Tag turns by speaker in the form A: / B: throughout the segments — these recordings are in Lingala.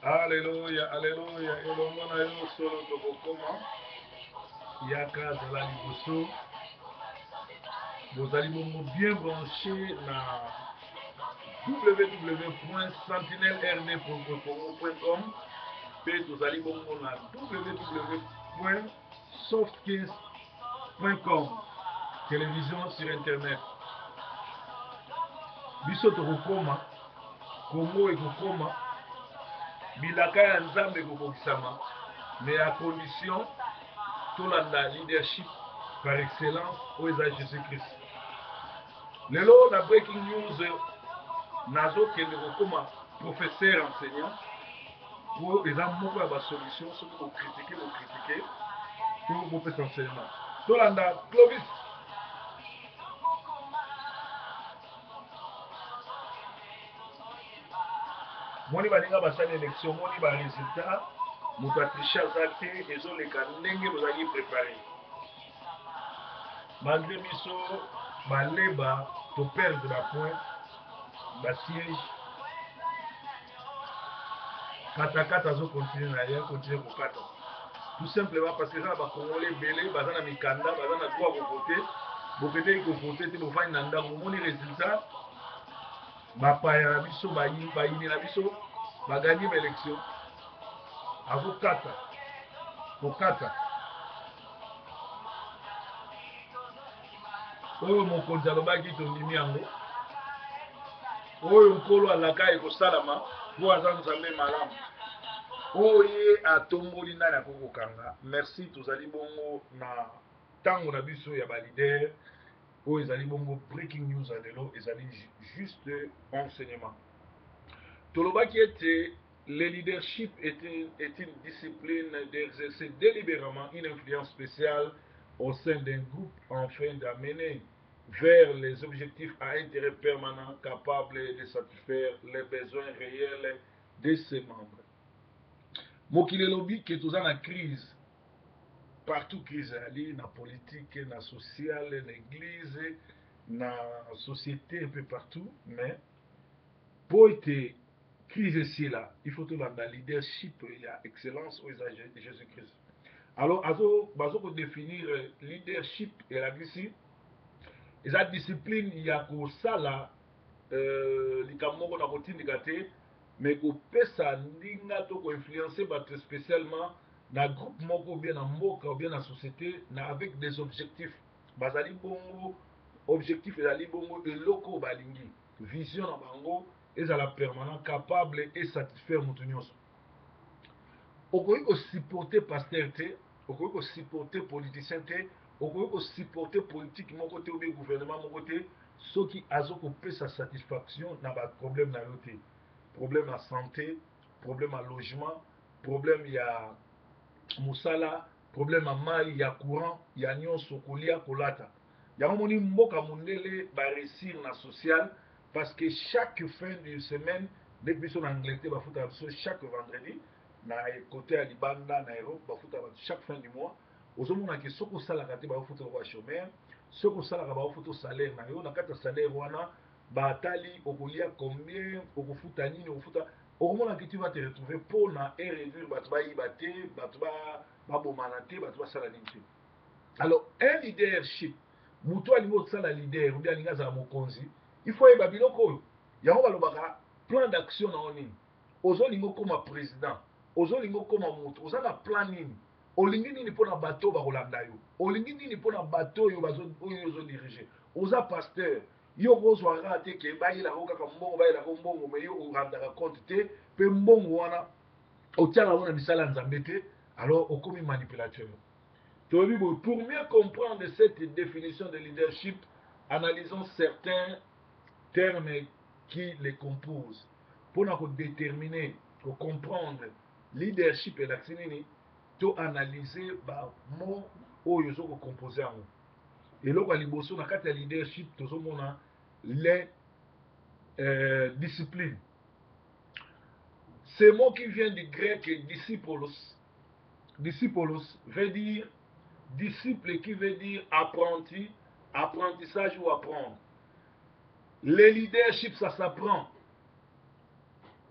A: Alléluia, Alléluia. Et le monde a eu solo tokokoma. Yaka zala liboso. Vous allez bien brancher na www.sentinelerd.com. Puis vous allez na www.softcase.com. Télévision sur internet. Biso tokokoma. Congo ekokoma. Bilaka ya nzambe ekokokisama. Mais à condition tolanda leadership par excellence oyo eza Jésus-Christ. Lelo na breaking news nazokende kokoma professeur enseignant po eza moko ya basolution soki bokritike to bopesa enseignement. Tolanda Clovis. Moni balinga basali élection, moni baresultat moto atriche aza te ezoleka ndenge bozali préparé. Malgré biso baleba to perdre ba point basiège katakata azokontinue na ye continue kokata tout simplement parce que eza na bakongole ebele baza na mikanda baza na droit kovote bokendeki kovote te bofandi na ndako bomoni résultat bapaya na biso bayini na biso baganye baélection azokata kokata oyo mokonzi alobaki tondimi yango oyo nkolo alaka ekosalama po aza nzambe malamu oyo ye atomboli nani akokokanga. Merci tozali bongo na ntango na biso ya balider oyo ezali bongo breaking news ya lelo ezali juste enseignement. Tolobaki ete le leadership est une discipline d'exercer délibérément une influence spéciale au sein d'un groupe afin d'amener vers les objectifs à intérêt permanent capables de satisfaire les besoins réels de ses membres. Mokili elobi ke toza na crise partout, crise ali na politique, na sociale, na église, na société un peu partout, mais pour ete crise ici là, il faut que dans le leadership il y a excellence au Jésus-Christ. Alors bazo ko définir leadership et la ici eza discipline ya kosala likambo moko na kotindika te mais kopesa ndinga to koinfluencer bato spécialement na groupe moko ou bien na mboka ou bien na société na avec des objectifs bazali bongo objectif ezali bongo eloko balingi vision na bango ezala permanent capable et satisfaire moto nyonso. Okoki kosupporter pasteur te okoki kosupporter politicien te okoki kosupporter politique moko te ou bien gouvernement moko te soki azokopesa satisfaction na baproblème na yo te. Problème ya santé, problème ya logement, problème ya mosala, problème ya mai ya courant ya nyonso kolia kolata. Yango moni mboka mondele baréussir na social parce que chaque fin de semaine ndenge biso na Angleterre bafuta biso chaque vendredi na côté ya libanda na Europe bafuta chaque fin du mois ozomona ke soki osalaka te bafuta kwa chômeur soki osalaka bafuta salaire na yo na kati ya salaire wana batali okolia combien okofuta nini okofuta okomona ke tu vas te retrouver mpona e réduire bato bayiba te bato babomana te bato basala nini te. Alors un leadership moto alingi osala leader obi alingi azala mokonzi il faut yeba biloko oyo yango balobaka plan d'action na yo nini ozolingi okoma président ozolingi okoma moto oza na plan nini olingi nini mpona bato bakolanda yo olingi nini mpona bato oyo ozodirige oza pasteur yo kozwaka te ke bayelaka kaka mbongo bayelaka mbongo me yo orandaka compte te mpe mbongo wana otiaka ngo na misala ya nzambe te alors okomi manipulateur. Pour mieux comprendre cette définition de leadership, analysons certains termes qui les composent. Pour nous déterminer, pour comprendre leadership et l'action, il faut analyser les mots qui sont composés. Et là, dans le leadership, nous avons les disciplines. Ce mot qui vient du grec disciplos. Disciplos veut dire disciple qui veut dire apprenti, apprentissage ou apprendre. Le leadership, ça s'apprend.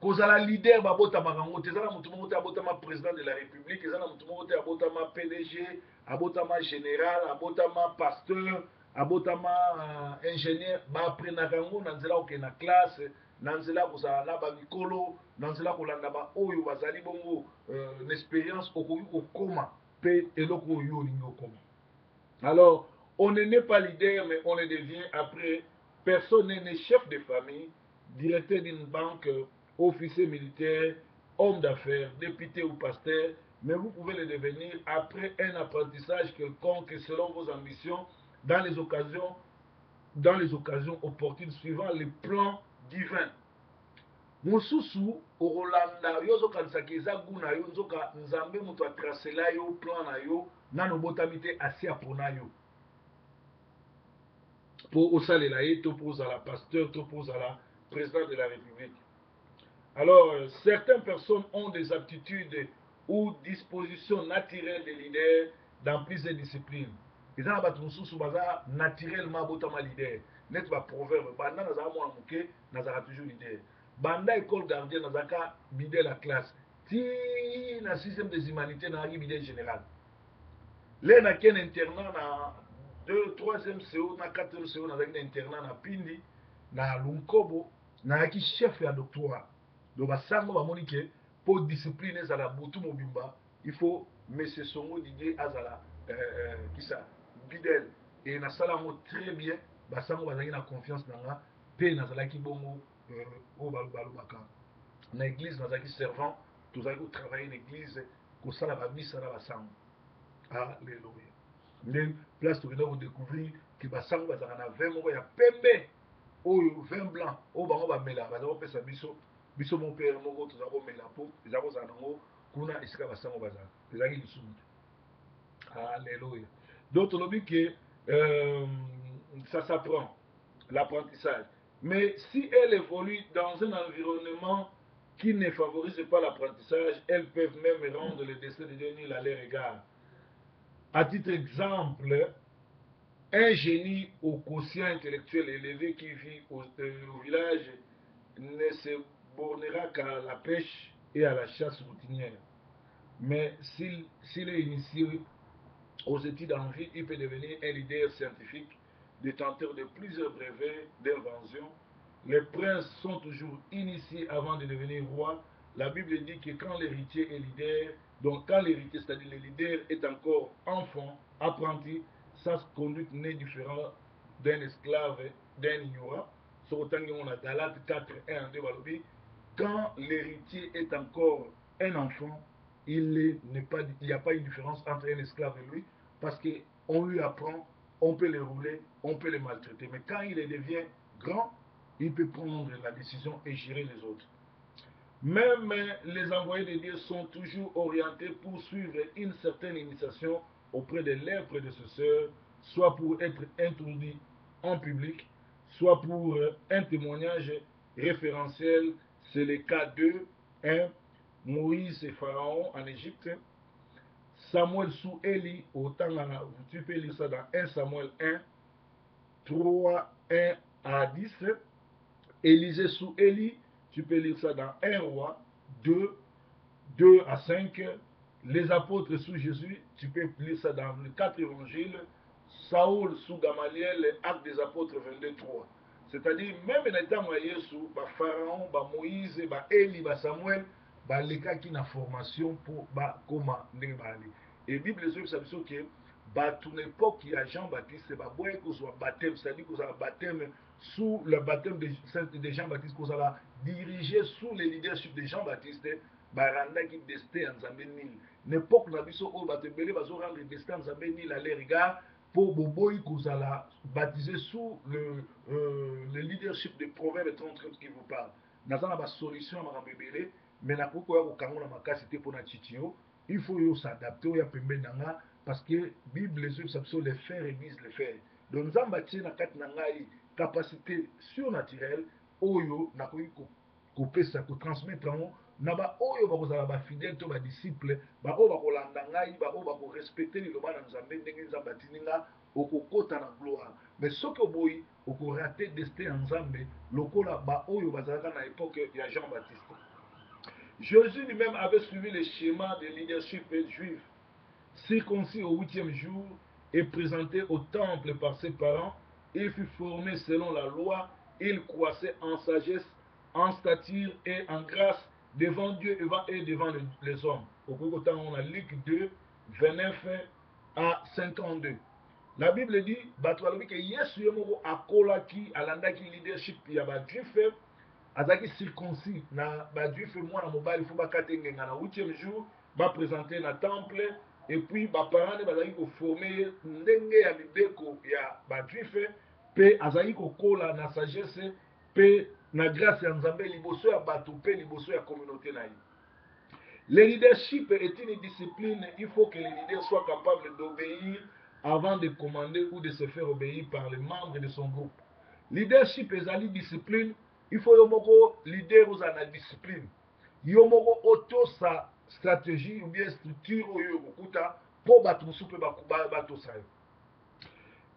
A: Kozala leader babotamaka ngo te ezala motu moko te abotama président de la république, ezala motu moko te abotama pdg, abotama général, abotama pasteur, abotama ingénieur, baaprenaka yango na nzela kokende na classe, na nzela kozala na bamikolo, na nzela kolanda baoyo bazali bongo na expérience okoki kokoma mpe eloko oyo olingi okoma. Alors on n'est pas leader mais on le devient après. Personne n'est chef de famille, directeur d'une banque, officier militaire, homme d'affaires, député ou pasteur, mais vous pouvez le devenir après un apprentissage quelconque selon vos ambitions dans les occasions opportunes suivant les plans divins. Mosusu okolanda yo ozokanisaka eza gu na yo nzoka nzambe moto atracela yo plan na yo nano obotami te asi apona yo pour osalela ye to pour ozala pasteur to pour ozala président de la république. Alors, certaines personnes ont des aptitudes ou dispositions naturelles de leader dans plusieurs disciplines. Ils ont naturellement botama leader. Net ba proverbe, banda nazaka mwana muke, nazaka toujours leader. Banda école gardien nazaka bidé la classe. Ti na système des humanités nazaki bidé général. Là na ken internat na 2, 3e CO na 4e CO nazaki na internat na Pindi, na Lunkobo, nazaki chef ya doctorat. Donc basango bamoni ke po discipline ezala butu mobimba, il faut monsieur Songo Didier azala kisa bidel et nasala ngo très bien, basango bazaki na confiance nanga pe nazalaki bongo o balobaka na église nazalaki servant, tozalaki kotravailler na église kosala bamisa na basango. Alléluia. Nde place tokenda kodécouvrir ke basango bazalaka na vin moko ya pembe oyo vin blanc oyo bango bamela baza kopesa biso biso mon père moko toza komela po eza kozala nango kuna esika basango bazala ezalaki lisumu te. Alléluia. Donc tolobi ke ça s'apprend l'apprentissage, mais si elle évolue dans un environnement qui ne favorise pas l'apprentissage, elles peuvent même rendre le destin de Dieu nul à leur égard. À titre d'exemple, un génie au quotient intellectuel élevé qui vit au village ne se bornera qu'à la pêche et à la chasse routinière. Mais s'il est initié aux études en vie, il peut devenir un leader scientifique, détenteur de plusieurs brevets d'invention. Les princes sont toujours initiés avant de devenir rois. La Bible dit que quand l'héritier est leader, donc quand l'héritier, c'est-à-dire le leader, est encore enfant, apprenti, sa conduite n'est différente d'un esclave, d'un ignorant. Sur autant qu'on a Galate 4, 1, 2, quand l'héritier est encore un enfant, il n'y a pas une différence entre un esclave et lui, parce qu'on lui apprend, on peut le rouler, on peut le maltraiter. Mais quand il devient grand, il peut prendre la décision et gérer les autres. Même les envoyés de Dieu sont toujours orientés pour suivre une certaine initiation auprès de leurs prédécesseurs, soit pour être introduits en public, soit pour un témoignage référentiel. C'est le cas de 1. Moïse et Pharaon en Égypte, Samuel sous Élie, tu peux lire ça dans 1 Samuel 1, 3, 1 à 10, Élisée sous Élie, tu peux lire ça dans 1 Roi 2, 2 à 5, les apôtres sous Jésus, tu peux lire ça dans les 4 évangiles, Saoul sous Gamaliel, Actes des apôtres 22, 3. C'est-à-dire, même dans l'état moyen sous Pharaon, Moïse, Élie, Samuel, balekaki na formation pour comment ndenge bali. Et Bible dit que batu l'époque ya Jean-Baptiste baboye kozwa baptême, c'est-à-dire kozala baptême sous le baptême de Jean-Baptiste, kozala dirigé sous le leadership de Jean-Baptiste, barandaki destin ya Nzambe nil. N'époque na biso oyo bato ebele bazo rendre destin ya Nzambe nil à leur égard pour boboyi kozala baptisé sous le leadership de Proverbes 30 qui vous parle. Naza na ba solution ya makambo ebele, mais na koko ya kokangola makasi te mpona titio, il faut yo s'adapter oya pembeni na nga parce que Bible ezoyi bisa biso les faire ébise les faire. Donc nzambe atie na kati na ngai capacité surnaturelle oyo nakoki kopesa kotransmettre yango na ba oyo bakozala ba fidèle to ba disciple ba oyo bakolanda ngai ba oyo bakorespecte liloba na nzambe ndenge nzambe atindi nga okokota na gloire. Mais soki oboyi okorate destin ya nzambe lokola ba oyo bazalaka na époque ya Jean-Baptiste. Jésus lui-même avait suivi le schéma de leadership juif. Circoncis au 8e jour et présenté au temple par ses parents, il fut formé selon la loi, il croissait en sagesse, en stature et en grâce devant Dieu et devant les hommes. Au côté on a Luc 2, 29 à 52. La Bible dit, que Yesu yemoko akolaki alandaki leadership ya ba juif azaki circoncis na ba juif mwana mobali fo bakate ngenga na 8e jour ba présenter na temple et puis ba parents ne bazaki ko former ndenge ya mibeko ya ba juif pe azaki ko kola na sagesse pe na grâce ya Nzambe liboso ya bato pe liboso ya communauté na ye. Le leadership est une discipline, il faut que les leaders soient capables d'obéir avant de commander ou de se faire obéir par les membres de son groupe. Leadership est une discipline, il faut yomoko leader aux la discipline. Yomoko auto sa stratégie ou bien structure ou yokuta pour battre soupe bakuba bato sa.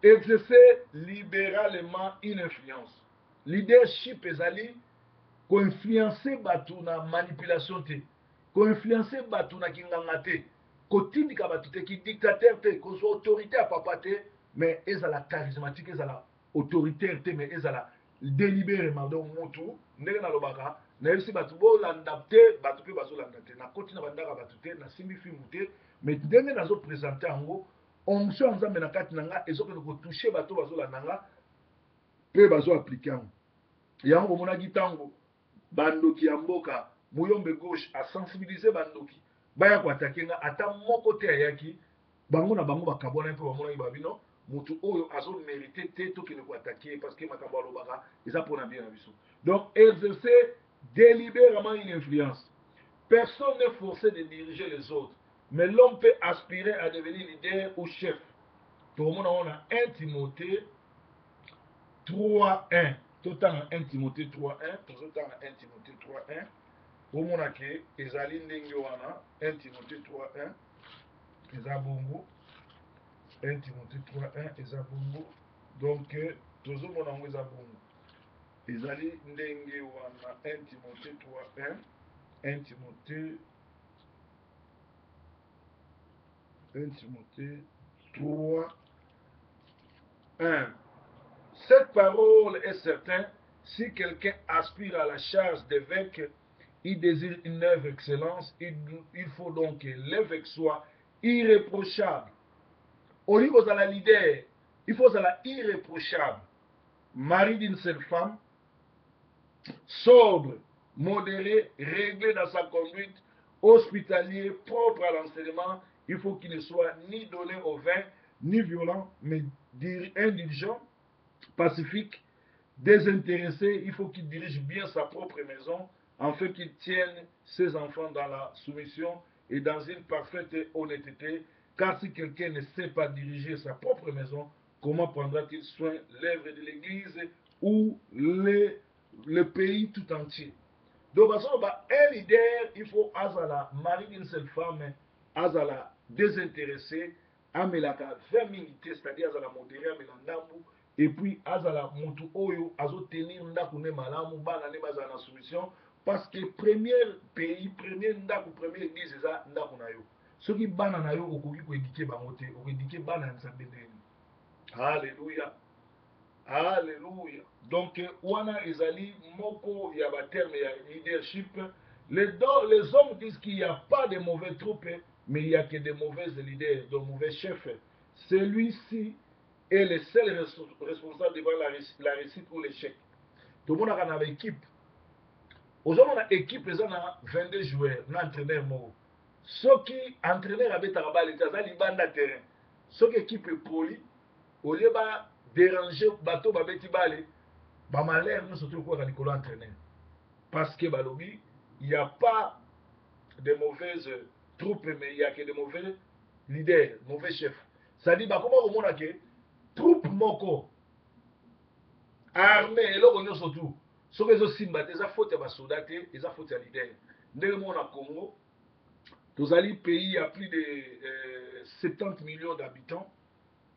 A: Exercer libéralement une influence. Leadership est ko influencer bato na manipulation te. Ko influencer bato na kinganga te. Ko tindika bato te ki dictateur te, ko so autorité à papa te, mais ezala charismatique, ezala autoritaire te, mais ezala délibérément donc mutu ndenge na lobaka na yebisi bato bolanda te bato mpe bazolanda te na koti na bandaka bato te na simbi fimu te mais ndenge nazopresente yango onction ya nzambe na kati na nga ezokende kotouche bato bazolanda nga mpe bazoaplike yango yango omonaki ntango bandoki ya mboka muyombe gauche asensibilize bandoki baya koatake nga ata moko te ayaki bango na bango bakabwana mpe bamonaki babino mutu oyo azomérite te tokende koatake parce que makambo alobaka eza mpona bien na biso. Donc exercer délibérément une influence. Personne n'est forcé de diriger les autres, mais l'homme peut aspirer à devenir leader ou chef. Donc on a 1 Timothée 3:1. Total 1 Timothée 3:1. Total 1 Timothée 3:1. Omona ke ezali ndenge wana 1 Timothée 3:1 eza bongo 1 Timothée 3:1 eza bongo donc tozomona yango eza bongo ezali ndenge wana 1 Timothée 3:1 1 Timothée 3:1. Cette parole est certaine, si quelqu'un aspire à la charge d'évêque, il désire une œuvre excellence, il faut donc que l'évêque soit irréprochable. Au niveau de la leader, il faut être irréprochable. Mari d'une seule femme, sobre, modéré, réglé dans sa conduite, hospitalier, propre à l'enseignement. Il faut qu'il ne soit ni donné au vin, ni violent, mais indulgent, pacifique, désintéressé. Il faut qu'il dirige bien sa propre maison, afin qu'il tienne ses enfants dans la soumission et dans une parfaite honnêteté. Car si quelqu'un ne sait pas diriger sa propre maison, comment prendra-t-il soin l'œuvre de l'Église ou le pays tout entier? Donc, un leader, il faut azala, mari d'une seule femme, azala désintéressé, amelaka 20 minutes, c'est-à-dire azala modéré, amelandambu, et puis azala mutu oyo, azo tenir ndakune malamu, bana ne bazala na soumission, parce que premier pays, premier ndaku, premier église, eza ndaku na yo. Soki bana na yo okoki ko éduquer bango te, okoki bana nzambe ndeni. Alléluia. Alléluia. Donc, wana ezali moko ya ba terme ya leadership. Les hommes disent qu'il n'y a pas de mauvais troupes, mais il n'y a que de mauvais leaders, de mauvais chefs. Celui-ci est le seul responsable devant la réussite ou l'échec. Tout le monde a une équipe. Aujourd'hui, on a une équipe, ils ont 22 joueurs, un entraîneur mort. Ceux qui entraîneur avec Tarabal, ils ont libanda terrain. Ceux qui équipe est poli, au lieu de déranger bateau babeti balé, ba malheur nous surtout quoi dans l'école entraîneur. Parce que balobi, il n'y a pas de mauvaises troupes, mais il y a que de mauvais leaders, mauvais chefs. Ça dit, bah comment on a que troupe moko armée et là on surtout. Sauf que les simba, ils ont faute à soldats, ils ont faute à leader. ndenge mona Congo tozali pays à plus de 70 millions d'habitants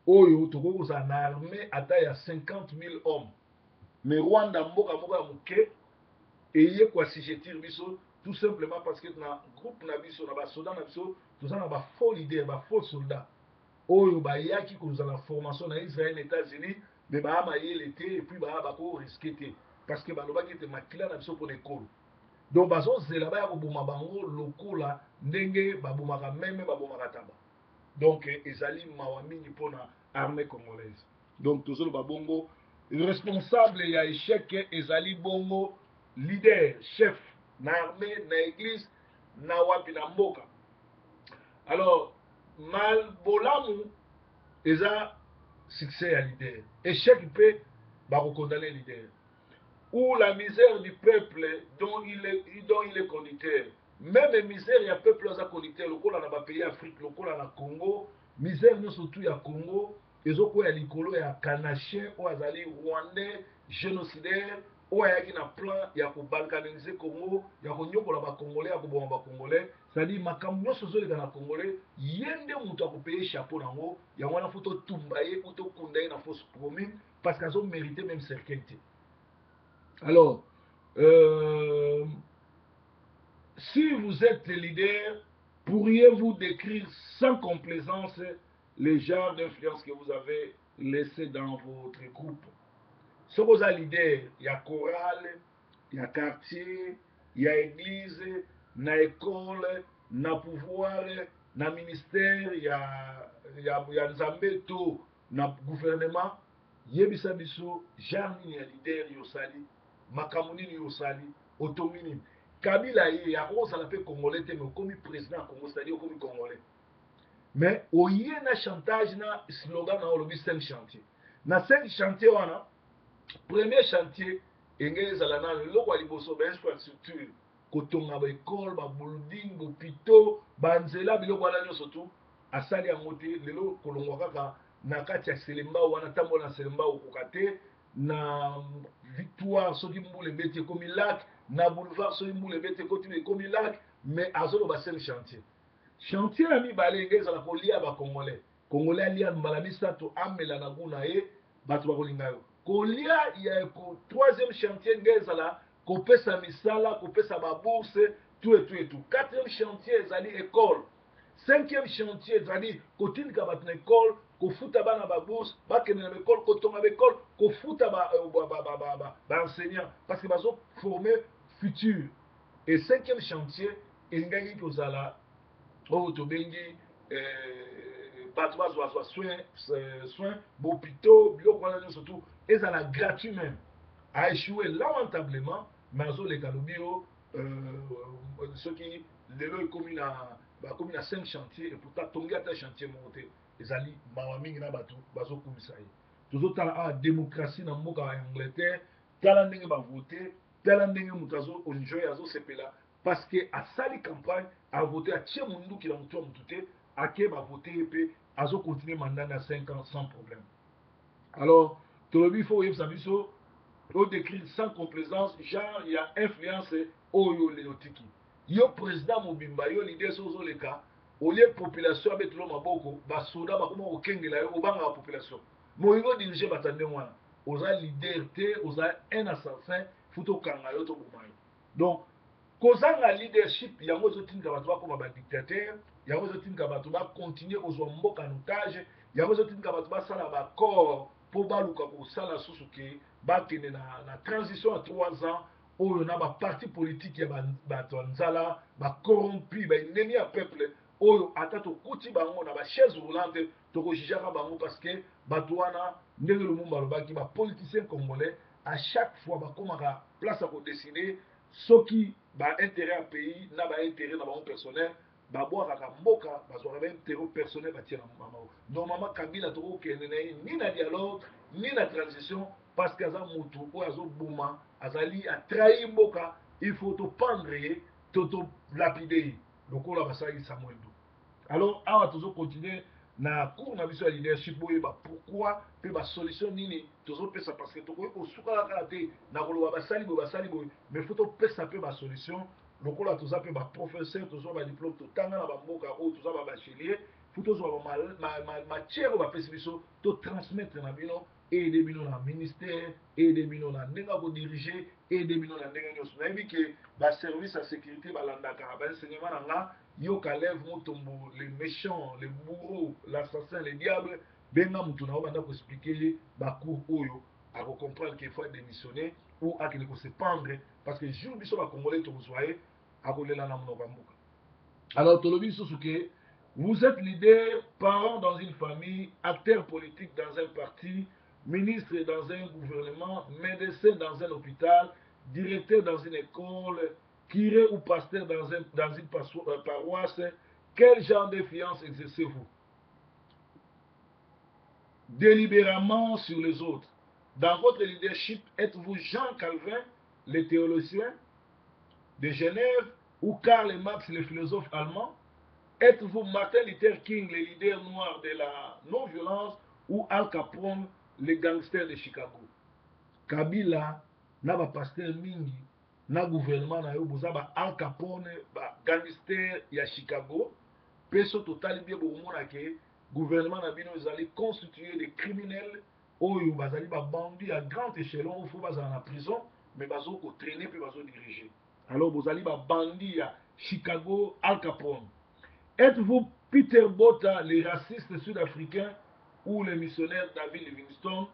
A: oyo tokokozala na armée ata ya 50 000 hommes mais Rwanda mboka moko ya moke eye koassujettir biso tout simplement parce que na groupe na biso na basoda na biso toza na bafaux leader bafaux soldat oyo bayaki kozala formation na Israël États-Unis mais baya mayele te et puis baya bakoriske te parce que balobaki ete makila na biso mpona ekolo donc bazozela baya koboma bango lokola ndenge babomaka meme babomaka taba donc ezali mawa mingi mpona armée congolaise donc tozoloba bongo responsable ya échec ezali bongo leader chef na armée na église na wapi na mboka alors mal bolamu eza succès ya leader échec mpe bakokondane leader ou la misère du peuple dont il est conducteur même misère ya peuple aza conducteur lokola na bapays afrique lokola na congo misère nyonso tu ya congo ezokwea likolo ya kanachien oyo azali rwandais génocidaire oyo ayaki na plan ya kobalkanize congo ya konyokola bacongolais ya koboma bacongolais c'est-à-dire makambo nyonso ezoleka na congolais ye nde moto akopeye chapeau nango yango wana fo totumba ye po tokunda ye na fausse promine parce que azomérite même cercueil te. Alors, si vous êtes leader, pourriez-vous décrire sans complaisance les genres d'influence que vous avez laissé dans votre groupe? Si vous êtes leader, il y a chorale, il y a quartier, il y a église, il y a école, il y a pouvoir, il y a ministère, il y a nzambe to, il y a gouvernement. Yebisa biso, genre ni ya leader yosali, makambo nini yosali, otongi nini. Kabila ye akozala pe congolais te mais okomi président Congo, c'est-à-dire okomi congolais. Mais oye na chantage na slogan na olobi 5 chantiers. Na 5 chantiers wana, premier chantier engeli ezala na leloko ya liboso ba infrastructure, kotonga ba école, ba building, ba hôpitaux, ba nzela biloko wana nyonso tu asali yango te lelo kolongwa kaka na kati ya selemba wana ntango na selemba okoka te na victoire soki mbula ebeti ekomi lac na boulevard soki mbula ebeti ekoti ekomi lac mais azoloba 5 chantier chantier ya mibale enge ezala kolia bacongolais congolais alia mbala misato amela na ngu na ye bato bakolinga yo kolia ya troisième chantier enge ezala kopesa misala kopesa babourse tout et tout et tout. Quatrième chantier ezali école. Cinquième chantier ezali kotindika bato na école kofuta bana babourse bakende na école kotonga école kofuta ba enseignant parce que bazo former futur. Et cinquième chantier engaki kozala oyo tobengi bato bazwa soin bopito biloko wana nyonso tu ezala gratuit même a échoué lamentablement mais azoleka lobi yo soki lelo ekomi na 5 chantier et pourtant tongi ata chantier moko te ezali mawa mingi na bato bazokumisa ye tozotala awa démocratie na mboka ya Angleterre tala ndenge bavote tala ndenge moto azoenjoy azosepela parce que asali campagne avote atie monduki na motu ya motu te ake bavote ye mpe azocontinue mandat na 5 ans sans problème. Alors tolobi fo oyebisa biso o décrire sans complaisance genre il y a influence oyo leotiki yo président mobimba yo leader sozoleka olie population abetelo maboko basoda bakoma kokengela yo obanga la population moingo dirige batande wana oza leader te oza un assassin futo kanga yo to boma yo donc kozanga leadership yango ezotinda bato bakoma badictateur yango ezotinda bato bakontinue kozwa mboka en otage yango ezotinda bato basala baccord mpo baluka kosala susu ke bakende na transition ya 3 ans oyo na baparti politique ya bato ya nzala bacorrompi baennemi ya peuple oyo ata tokuti bango na bachaise roulante tokojijaka bango parce que bato wana ndenge lumumba alobaki bapoliticien congolais à chaque fois bakomaka place ya kodeside soki baintérêt ya pays na baintérêt na bango personnel babwakaka mboka bazwaka baintérêt personnel batie na mama normalement kabila tokokende na ye ni na dialogue ni na transition parce que aza motu oyo azoboma azali atrahi mboka il faut topendre ye tolapide ye lokola basalaki Samuel Doe. Alors awa tozocontinue na cours na biso ya leadership boyeba pourquoi mpe basolution nini tozopesa parce que tokoki kosuka kaka te na koloba basali boye mais faut topesa mpe basolution lokola toza pe ba professeur toza ba diplôme totanga na bamboka oyo toza ba bachelier fu tozwa matière oyo bapesi biso totransmettre na bino aide bino na ministère aide bino na ndenge akodirige aide bino na ndenge nyonso nayebi ke baservice ya sécurité balandaka baenseignement na nga yoka lève motombo les méchants les bourreaux l'assassin les diables benga mutu na yo banda koexplike ye bacours oyo akocomprendre qu'il faut démissionner ou akende kose pendre parce que jour biso bacongolais tokozwa ye akolela na monoko ya mboka. Alors tolobi lisusu ke vous êtes leader, parent dans une famille, acteur politique dans un parti, ministre dans un gouvernement, médecin dans un hôpital, directeur dans une école, curé ou pasteur dans une paroisse. Quel genre d'influence exercez-vous? Délibérément sur les autres. Dans votre leadership, êtes-vous Jean Calvin, le théologien de Genève, ou Karl Marx, le philosophe allemand? Êtes-vous Martin Luther King, le leader noir de la non-violence, ou Al Capone, le gangster de Chicago? Kabila, na ba pasteur mingi, na gouvernement na yo boza ba Al Capone, ba gangster ya Chicago, peso total bien bomona ke gouvernement na bino ezali constitué de criminels oyo bazali ba bandits à grand échelon, faut bazala na prison, mais bazo ko traîner puis bazo diriger. Alors bozali ba bandits ya Chicago, Al Capone. Êtes-vous Peter Botha, le raciste sud-africain, ou le missionnaire David Livingstone?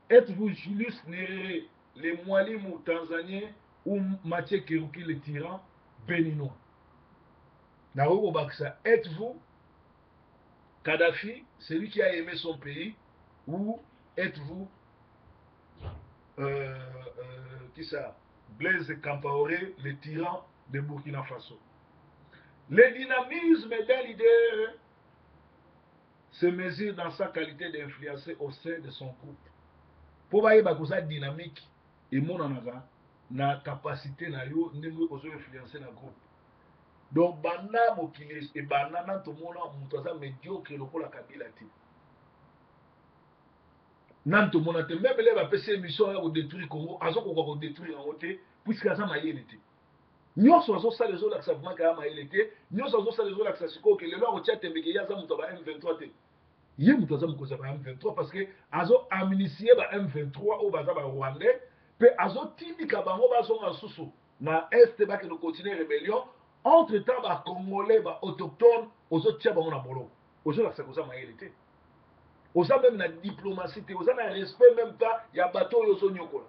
A: Êtes-vous Julius Nyerere, le Mwalimu tanzanien, ou Mathieu Keruki, le tyran béninois? Êtes-vous Kadhafi, celui qui a aimé son pays, ou êtes-vous qui ça, Blaise Compaoré, le tyran de Burkina Faso? Le dynamisme d'un leader se mesure dans sa qualité d'influencer au sein de son groupe. Pour voir que dynamique et mon na capacité na yo ndenge ozo influencer na groupe. Donc bana mokili et bana na to mona mutaza médiocre lokola Kabila ti. Nan to mona te même les ba pese mission ya ko détruire Congo, azo ko détruire en côté puisque ça mayele te. Nyonso azosala ezolakisa vmaka ya mayele te, nyonso azosala ezolakisa sikoyo ke lelo akotia tembeke ye aza moto ya ba M23 te. Ye moto aza mokonzi ya ba M23 parce que azo amnistier ba M23 oyo baza ba Rwandais mpe azotindika bango bazonga susu na este bakende continue rébellion. Entre temps ba Congolais ba autochtone ozotia bango na boloko ozolakisa koza mayele te, oza même na diplomatie te, oza na respect même pas ya bato oyo ozonyokola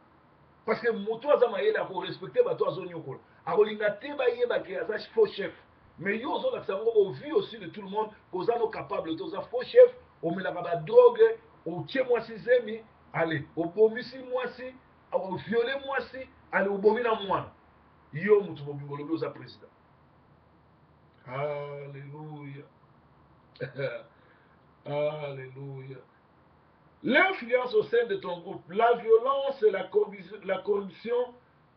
A: parce que moto aza mayele akorespecte bato azonyokola akolinga te bayebake aza faux chef, mais yo ozolakisa yango au vu aussi de tout le monde koza no capable te oza faux chef, omelaka badrogue, otie mwasi zemi, ale obomisi mwasi, oviole mwasi, ale obomi na mwana, yo mutu mobimbo lobi oza président. Alléluia. Alléluia. L'influence au sein de ton groupe, la violence, la corruption,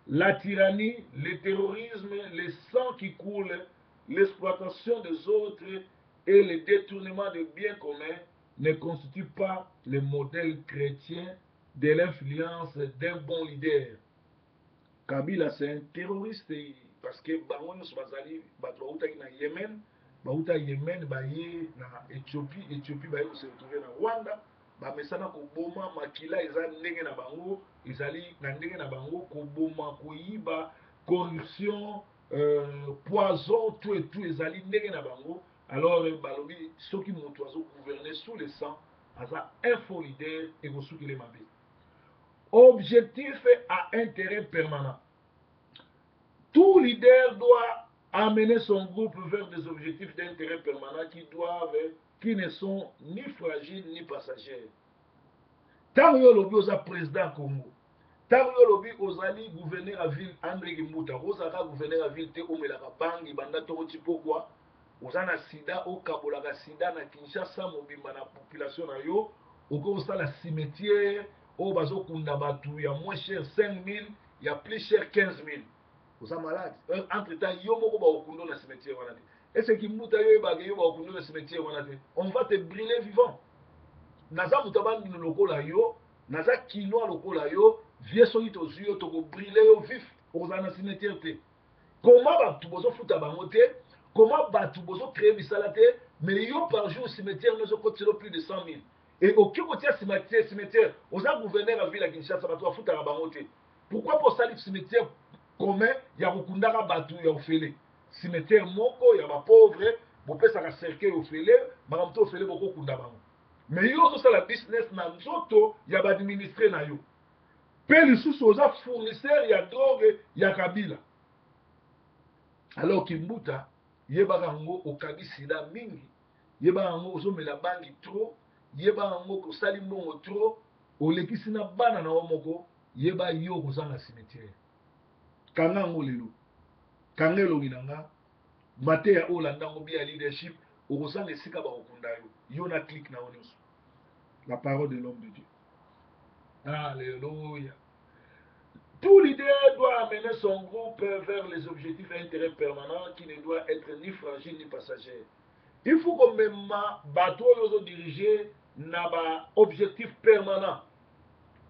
A: la tyrannie, le terrorisme, le sang qui coule, l'exploitation des autres et le détournement des biens communs ne constituent pas le modèle chrétien de l'influence d'un bon leader. Kabila, c'est un terroriste parce que Bangonos Bazali, Batouaouta na Yémen, Baouta Yémen, Baye na Éthiopie, Éthiopie Baye se retrouver na Rwanda. Bamesana koboma makila eza ndenge na bango ezali na ndenge na bango koboma koyiba corruption poison tout ezali ndenge na bango. Alors balobi soki moto azo gouverner sous le sang aza un faux leader et kosuki le mabe. Objectif à intérêt permanent. Tout leader doit amener son groupe vers des objectifs d'intérêt permanent qui ne sont ni fragiles ni passagers. Tant que lobi oza président Congo, tant que lobi ozali gouverneur à ville André Kimbuta, ozaka gouverneur à ville te omelaka bangi banda toko pourquoi ozana sida okabolaka sida na Kinshasa mobimba na population na yo, okosa la cimetière o bazokunda batu ya moins cher 5000 ya plus cher 15000. Oza malade. Entre temps yo moko ba okundo na cimetière wana te. Est-ce que Kimbuta yo ba yo ba okundo na cimetière wana te? On va te brûler vivant. Naza mutabandi lokola yo, naza kinoa lokola yo, vie soki tozuyo toko brûler yo vif. Oza na cimetière te. comment batu bozo futa bango te, comment batu bozo créer misala te, mais yo par jour cimetière nous ont plus de 100 000. Et aucun côté cimetière, aux a gouverneur à ville à Kinshasa batu futa bango te. Pourquoi pour ça le cimetière commun ya kokundaka batu ya ofele? Cimetière moko ya ba pauvre, bo pesa ka cercueil ofele, makamto ofele boko kunda bango. Mais yo so la business na nzoto ya ba administrer na yo. Pe lisusu oza fournisseur ya drogue ya Kabila. Alors Kimbuta yebaka ngo okabi sida mingi, yebaka ngo ozomela bangi trop, yebaka ngo kosali mbongo trop, olekisi na bana na omoko, yeba yo kozanga cimetière. Kanga ngo lelo, kanga elongi na nga, mate ya olanda ngo bia leadership, okozanga esika bakokunda yo, yo na clique na onyoso. La parole de l'homme de Dieu. Alléluia. Tout leader doit amener son groupe vers les objectifs et intérêts permanents qui ne doit être ni fragile ni passager. Il faut que même bateau nous diriger na ba objectif permanent.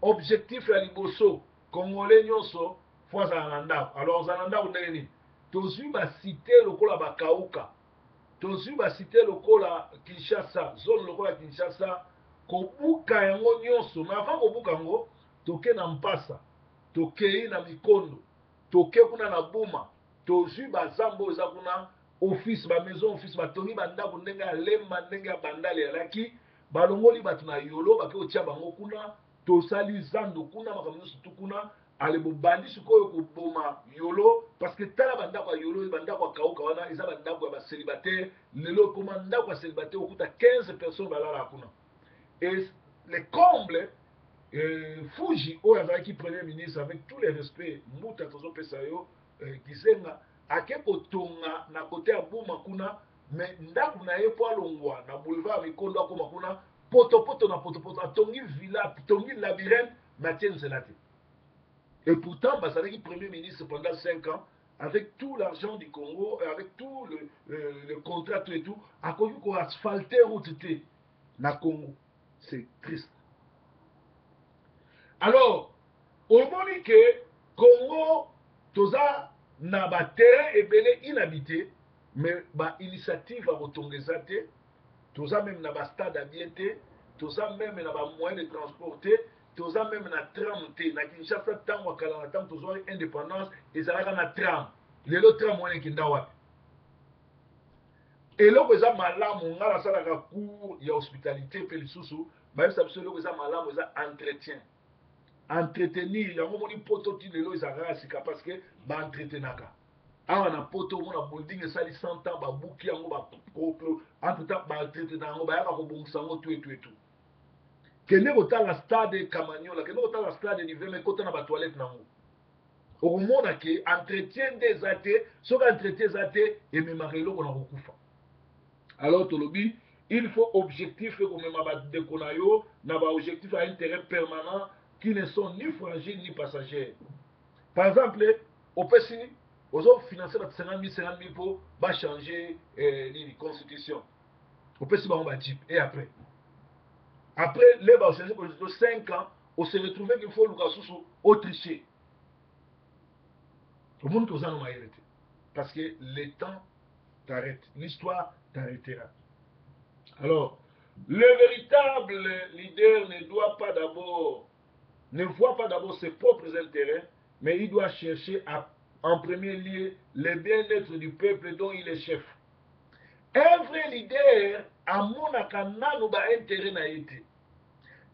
A: Objectif ya liboso congolais nyonso fois zananda. Alors zananda uneni. Tozu ba cité lokola ba Kauka. Tozu ba cité lokola Kinshasa, zone lokola Kinshasa ko buka yango nyonso. Mais avant ko buka yango toke na mpasa. Tokei na mikondo, toke kuna na buma, tozwi bazambo eza kuna office ba maison office ba tongi bandako ndenge ya lemba ndenge ya bandale yalaki balongoli bato na yolo bake otia bango kuna tosali zando kuna makambo nyonso tu kuna ale bobandi sikoyo koboma yolo parce que tala bandako ya yolo bandako ya kauka wana eza bandako ya basélibataire lelo ekoma ndako ya célibataire okuta 15 personnes balala kuna et les combles Fuji oyo azalaki premier ministre avec tous les respects Mbuta tozopesa yo Kizenga ake kotonga na kote ya buma kuna mais ndako na ye po alongwa na boulevard Mikondo akoma kuna potopoto na potopoto atongi villa atongi labyrinthe mais atie nzela te. Et pourtant bazalaki premier ministre pendant 5 ans avec tout l'argent du Congo avec tout le contrat tout et tout akoki ko asphalter route te na Congo. C'est triste. Alors, au moment que Congo, toza na ba terrain ebele inhabité, mais ba initiative à retourner toza même na ba stade habité, toza même na ba moyen de transporter, toza même na tram te, na Kinshasa tango akala na tango toza indépendance, ezalaka na tram. Lelo tram moyen kinda wapi. Et là, vous avez malamu, ngala salaka cours ya hospitalité pe lisusu, ba yesa biso lelo eza malamu eza entretien. Entretenir yango moni poto ti lelo ezalaka sika parce que ba entretenaka awa na poto mona building esali 100 ans babuki yango ba entre temps ba entretenaka yango bayaka kobongisa yango tout et tout et tout kende kotala stade Kamanyola kende kotala stade Niveme kota na ba toilette nango okomona ke entretien nde eza te soki entretien eza te ememaka eloko na kokufa. Alors tolobi il faut objectif ekomema bandeko na yo na ba objectif à intérêt permanent qui ne sont ni fragiles ni passagers. Par exemple, au PSI, aux autres financiers de 50 000 pour changer la constitution. Au PSI, on va dire. Et après, les va changer pour 5 ans, on se retrouve qu'il faut le cas autricher. Au monde que vous en avez arrêté. Parce que le temps t'arrête. L'histoire t'arrêtera. Alors, le véritable leader ne doit pas d'abord ne voit pas d'abord ses propres intérêts, mais il doit chercher en premier lieu le bien-être du peuple dont il est chef. Un vrai leader a mon nanu ba intérêt na été.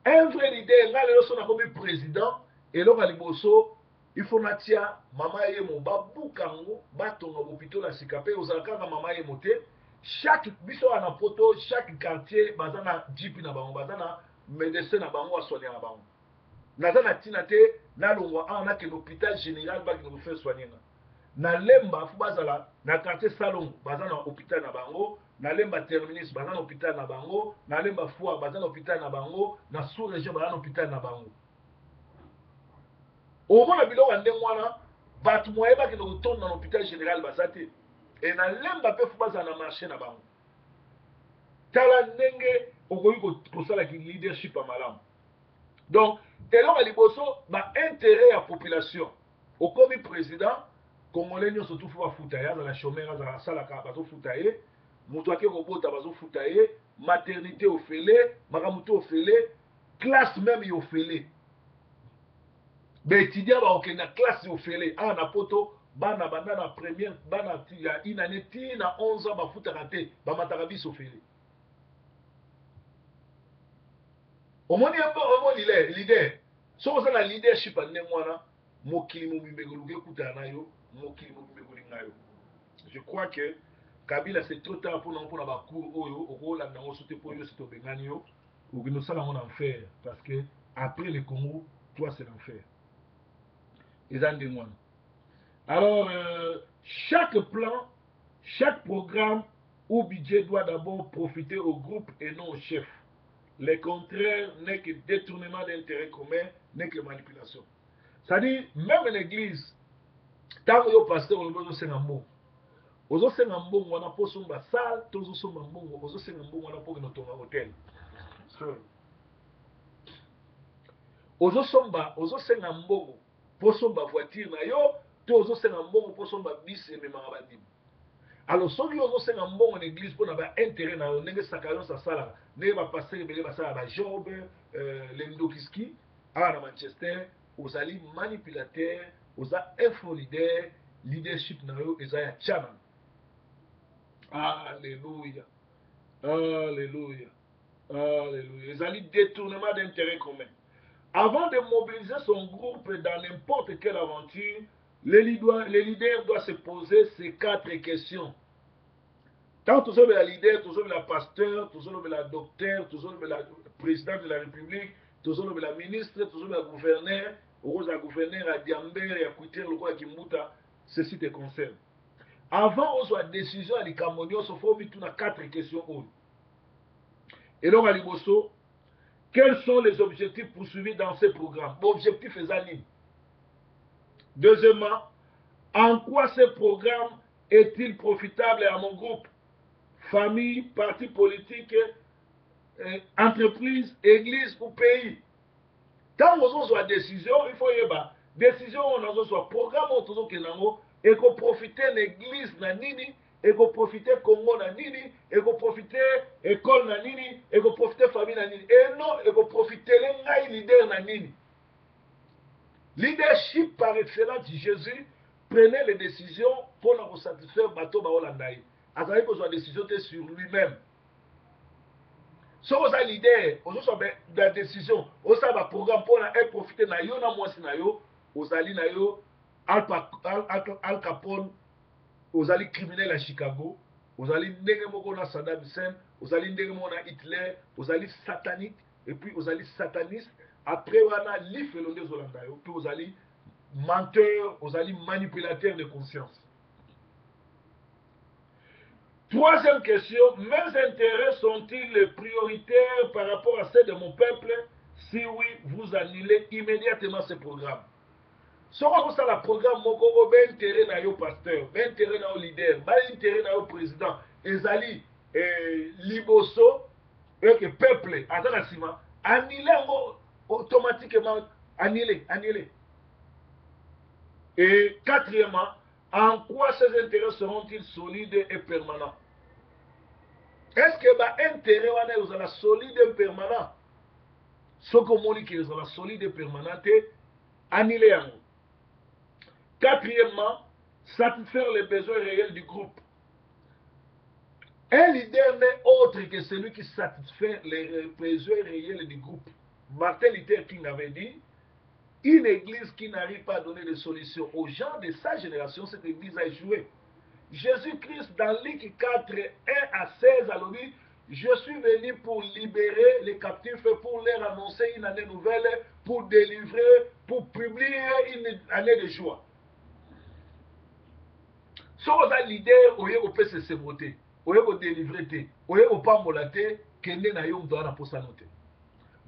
A: Un vrai leader nga lelo sona comme président et là liboso il faut natia mama ye mo babukango batonga hôpital la sikape ozalaka na mama ye moté chaque biso na poto chaque quartier bazana jipi na bango bazana médecin na bango a soigner na bango. Naza na tina te na longwa ana ke l'hôpital général ba ki faire soigner na lemba fu bazala na quartier salon bazana hôpital na bango na lemba terminus bazana hôpital na bango na lemba foire bazana hôpital na bango na sous région bazana hôpital na bango au moins biloko ndenge wana batu moye ba ki retourne na hôpital général bazate et na lemba pe fu bazana na marché na bango tala ndenge okoyi kosala ki leadership a malamu. Donc, telon à liboso, bah, intérêt à la population. Au commis président, Congolais nyonso tout faut bafuta ye azala chômeur azala asalaka bazofuta ye moto ake kobota bazofuta ye maternité ofele makambo te ofele classe même yofele baétudiant baokende na classe yofele awa na poto bana banda na première bana ya une année ti na 11 ans bafutaka te bamataka biso ofele omoni leader soki oza na leadership ya ndenge wana mokili mobimba oluki ekutana na yo mokili mobimba ekolinga yo je crois que Kabila c'est trop tard pour na bacour oyo okolanda yango so te mpo yo si tobengani yo okende osala yango na enfer parce que après le Congo toi c'est l'enfer eza ndenge wana alors chaque plan chaque programme ou budget doit d'abord profiter au groupe et non au chef. Le contraire n'est que détournement d'intérêt commun, n'est que manipulation. C'est-à-dire, même l'église, tant que le pasteur, on a besoin de mot. Ozosenga mbongo wana po somba sale, tozo somba mbongo, ozosenga mbongo wana po kinotonga hotel. Ozosenga mbongo po somba voiture na yo, to ozosenga mbongo po somba bis ememaka badimo. Alors soki ozosenga mbongo na église mpona baintérêt na yo ndenge sakalos asalaka ndenge bapaster ebele basala bajob lendokiski awa na manchester ozali manipulateur oza info leadership na yo eza ya chana. Alléluia, alléluia, alléluia. Ezali détournement d'intérêt commun. Avant de mobiliser son groupe dans n'importe quelle aventure, le leader doit se poser ces 4 questions. Tant que le leader, toujours le pasteur, toujours le docteur, toujours le président de la République, toujours le ministre, toujours le gouverneur, le gouverneur à Diamber et à Koutir, le roi Kimbuta, ceci te concerne. Avant on soit décision à l'Icamonio, il faut mettre 4 questions. Et donc à Liboso, quels sont les objectifs poursuivis dans ce programme? L'objectif est anime. Deuxièmement, en quoi ce programme est-il profitable à mon groupe? Famille, parti politique, entreprise, église ou pays. Tant qu'on soit décision, il faut y avoir décision, on a soit programme, on et qu'on profite l'église na nini, et qu'on profite Congo na nini, et qu'on profite école na nini, et qu'on profite famille na nini, et non, et qu'on profite les leader na nini. Leadership par excellence, Jésus prenait les décisions pour nous satisfaire bateau baolandaï. Azali besoin de décision sur lui-même. Si vous êtes leader, vous avez la décision, vous avez un programme pour profiter de yo na mwasi na yo, vous allez na yo Al Capone, vous allez criminel à Chicago, vous allez ndenge moko na Saddam Hussein, vous allez ndenge moko na Hitler, vous allez satanique et puis vous allez sataniste. Après wana lif elonde zolanda yo, puis vous allez menteur, vous allez manipulateur de conscience. Troisième question, mes intérêts sont-ils prioritaires par rapport à ceux de mon peuple? Si oui, vous annulez immédiatement ce programme. Si vous avez un programme, vous avez intérêt à yo pasteur, intérêt à yo leader, intérêt à yo président, ezali liboso, et que peuple, annulez automatiquement, annulez. Et quatrièmement, en quoi ces intérêts seront-ils solides et permanents? Est-ce que l'intérêt est solide et permanent? Ce que est solide et permanent, annulé. Quatrièmement, satisfaire les besoins réels du groupe. Un leader n'est autre que celui qui satisfait les besoins réels du groupe. Martin Luther King avait dit, une église qui n'arrive pas à donner de solution aux gens de sa génération, cette église a échoué. Jésus-Christ, dans Luc 4, 1 à 16, a dit, je suis venu pour libérer les captifs, pour leur annoncer une année nouvelle, pour délivrer, pour publier une année de joie. Si vous êtes leader, vous pouvez se sévoter, vous pouvez délivrer, vous pouvez pas molater, kende na yo mdoana posa note.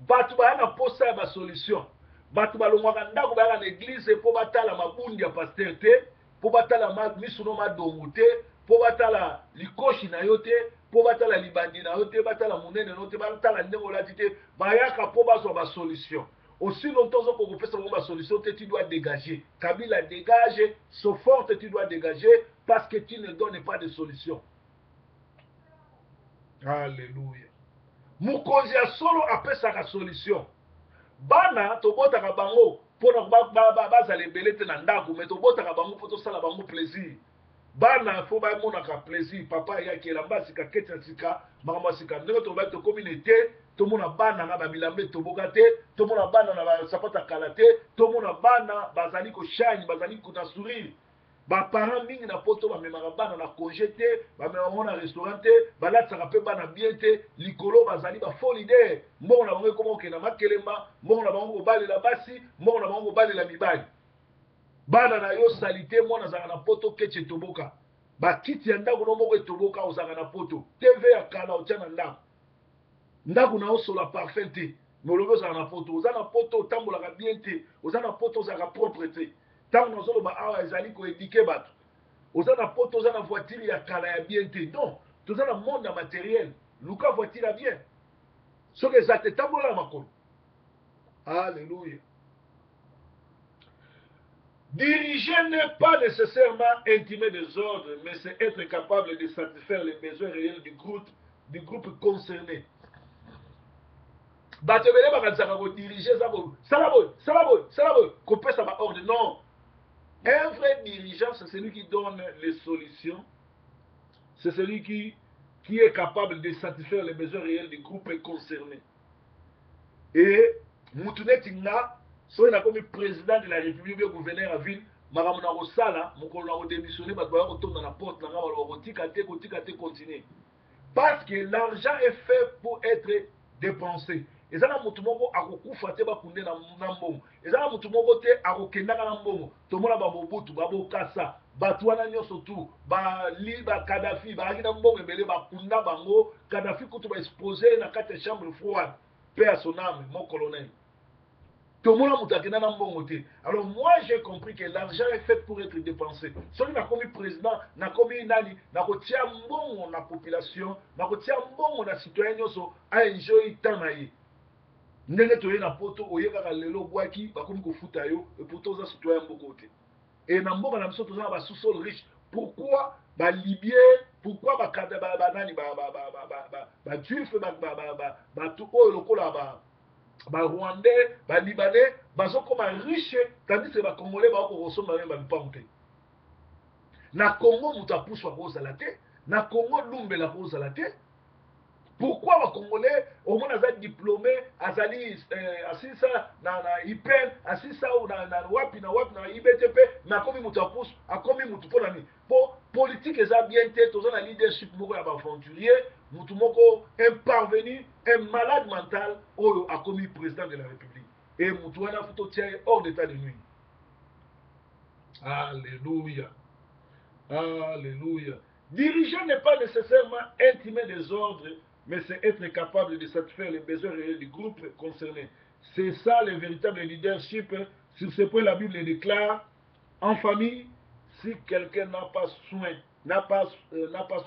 A: Batu ba na posa ba solution. Batu ba longwaka ndako ba na église po batala mabundi ya pasteur te, po batala misuno madongo te, po batala likoshi na yo te, po batala libandi na yo te, batala munene no te, batala ndenge olati te, bayaka po bazwa ba solution. aussi longtemps que vous faites une solution, tu dois dégager. Kabila dégage, Sofort tu dois dégager parce que tu ne donnes pas de solution. Alléluia. Mukonzi ya solo apesaka solution. Bana tobotaka bango pona bazala ebele te na ndako mais tobotaka bango po tosala bango plaisir. Bana fo bamonaka plaisir papa ayaki elamba sika keti ya sika makambo ya sika ndenge tobaki tokomine te tomona bana na babilambe toboka te tomona bana na basapata kala te tomona bana bazali koshine bazali kuna sourire baparent mingi na poto bamemaka bana na congé te bamemaka bango na restaurant te balatisaka mpe bana bien te likolo bazali bafolide mbongo na bango ekoma kokenda makelemba mbongo na bango kobalela basi mbongo na bango kobalela mibali bana na yo sali te mwana azalaka na poto keti etoboka bakiti ya ndako no moko etoboka ozalaka na poto tv ya kala otya na ndako ndako na osola parfum te me olobi ozalaka na poto oza na poto otambolaka bien te oza na poto ozalaka propre te ntango nazoloba awa ezali koedike bato oza na poto oza na voiture ya kala ya bien te non toza na monde ya matériel luka voiture ya bien soki eza te tambola na makolo alleluya. Diriger n'est pas nécessairement intimer des ordres, mais c'est être capable de satisfaire les besoins réels du groupe concerné. Bato ebele bakanisaka kodiriger eza boye sala boye sala boye sala boye kopesa baordre non. Un vrai dirigeant c'est celui qui donne les solutions, c'est celui qui est capable de satisfaire les besoins réels du groupe concerné. Et mutu neti nga soki nakomi président de la république ou gouverneur à ville makambo na kosala mokolo na kodémissionner bato baya kotonda na porte na nga baloba kotika te continuer parce que l'argent est fait pour être dépensé. Eza na mutu moko akokufa te bakunde na mbongo eza na mutu moko te akokendaka na mbongo tomona bamobutu babokasa bato wana nyonso tu bakadafi bazalaki na mbongo ebele bakunda bango kadafi kutu baexpose na kati ya chambre froide paix à son âme mon colonel. Tout le monde a dit, alors moi j'ai compris que l'argent est fait pour être dépensé. Si on a commis président, on a commis nani, on a retiré bon la population, on a retiré bon la citoyenne à enjoy tanaï. Ndenge toye na poto oyeka lelo bwaki bakomi ko futa yo et pourtant za citoyen beaucoup te. Et na mboka na biso toza ba sous-sol riche. Pourquoi ba libyen, pourquoi ba kada ba nani ba juif ba tout oyo lokola ba Rwandais, ba Libanais, bazokoma riche, tandis que ba Congolais ba ko kosomba même ba lupango te. Na Congo muta pousse wa kozala te, na Congo lumbela kozala te. Pourquoi ba Congolais au moins azali diplômé, azali asisa na IPEN, asisa na wapi na IBTP, na komi muta pousse, akomi mutu pona ni. Po politique eza bien te, toza na leadership moko ya ba aventurier. Mutu moko un parvenu, un malade mental oyo a commis président de la République. Et mutu wana futo tient hors d'état de nuit. Alléluia. Alléluia. Diriger n'est pas nécessairement intimer des ordres, mais c'est être capable de satisfaire les besoins réels du groupe concerné. C'est ça le véritable leadership. Sur ce point, la Bible déclare, en famille, si quelqu'un n'a pas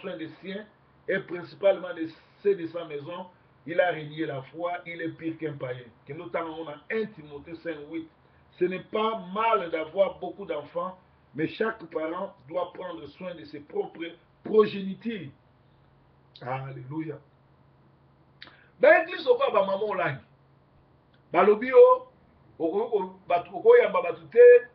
A: soin des siens, et principalement de ceux de sa maison, il a renié la foi, il est pire qu'un païen. Que notamment on a 1 Timothée 5:8. Ce n'est pas mal d'avoir beaucoup d'enfants, mais chaque parent doit prendre soin de ses propres progénitures. Alléluia. Dans l'église, on va maman olangi. Balobi o, okoyamba batute,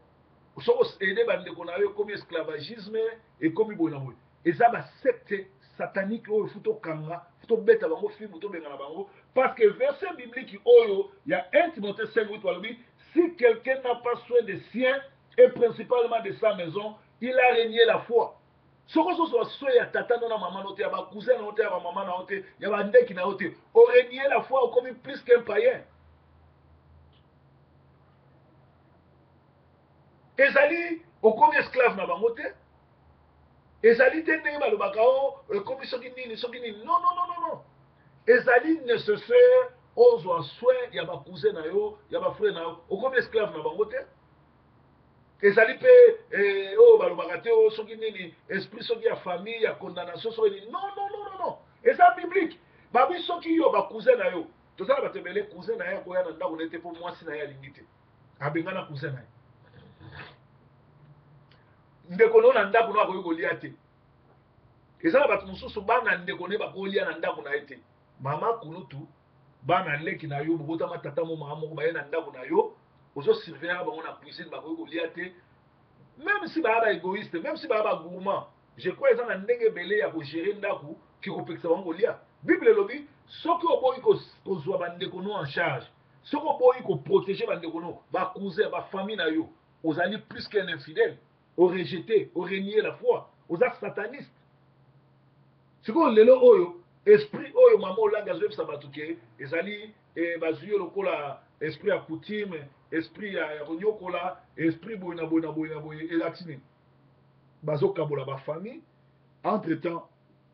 A: soko aider bandeko na yo comme esclavagisme et comme bonaboy. Et ça ba secte satanique oyo futo kanga, futo beta bango film to benga na bango parce que verset biblique oyo, il y a 1 Timothée 5:8 walobi, si quelqu'un n'a pas soin des siens et principalement de sa maison, il a renié la foi. Soko so soin ya tata na maman note ya ba cousin na note ya ba maman na note ya ba ndeki na note, o renié la foi comme plus qu'un païen. Ezali okomi esclave na bango te. Ezali te ndenge balobaka o ekomi soki nini non. Ezali nécessaire ozwa soin ya ba cousin na yo ya ba frère na yo okomi esclave na bango te. Ezali pe o balobaka te o soki nini esprit soki ya famille ya condamnation soki nini non. Eza biblique. Babi soki yo ba cousin na yo tozala batebele cousin na ye akoya na ndako na ye te mpo mwasi na ye alingi te abenga na cousin na ye ndeko no na ndako no akoki kolia te ezala bato mosusu bana ndeko ne bakolia na ndako na ye te mama kulutu bana leki na yo bokotama tata mo mama moko baye na ndako na yo ozosurveillaka bango na cuisine bakoki kolia te même si baya ba égoïste même si baya ba gourmand je crois eza na ndenge ebele ya kogere ndako ki kopekisa bango kolia bible elobi soki oboyi kozwa bandeko no en charge soki oboyi koprotege bandeko no bacousin bafamille na yo ozali plus qu'un infidèle orejete orenier la foi oza sataniste sikoyo lelo oyo esprit oyo mama olanga azoyebisa bato ke ezali bazwi yo lokola esprit ya coutume esprit ya konyokola esprit boye na boye na boye na boye elati nini bazokabola bafamille entre temps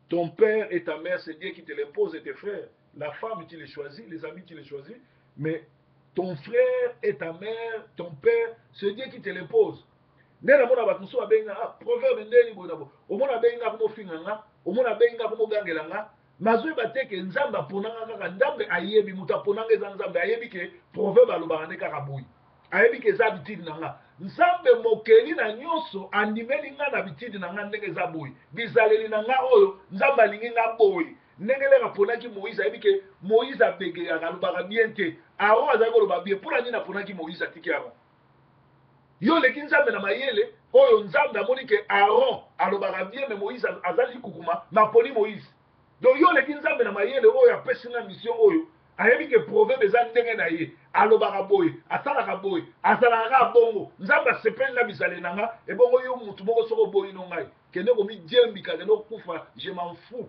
A: ton père et ta mère c'est Dieu qui te les pose et tes frères la femme tu les choisis les amis tu les choisis mais ton frère et ta mère ton père c'est Dieu qui te les pose nde namona bato mosusu babenga proverbe ndeni boye na boye omona abenga komofinga nga omona abenga komogangela nga nazoyeba te ke nzambe aponanga kaka nzambe ayebi moto aponanga eza nzambe ayebi ke proverbe alobaka nde kaka boye ayebi ke eza habitude na nga nzambe mokeli na nyonso andimeli nga na habitude na nga ndenge eza boye bizaleli na nga oyo nzambe alingi nga boye ndenge leka aponaki moïse ayebi ke moïse abegeyaka alobaka bien te aron azali koloba bien mpona nini aponaki moïse atiki aron yo leki nzambe na mayele oyo nzambe amoni ke aron alobaka bien me moïse azali kukuma naponi moïse donc yo leki nzambe na mayele oyo apesi nga mission oyo ayebi ke proverbe eza ndenge na ye alobaka boye asalaka boye azalaka kaka bongo nzambe asepeli na bizaleli na nga ebongo yo mutu moko soko oboyi no ngai kende komijembika kende okufa je m'en fous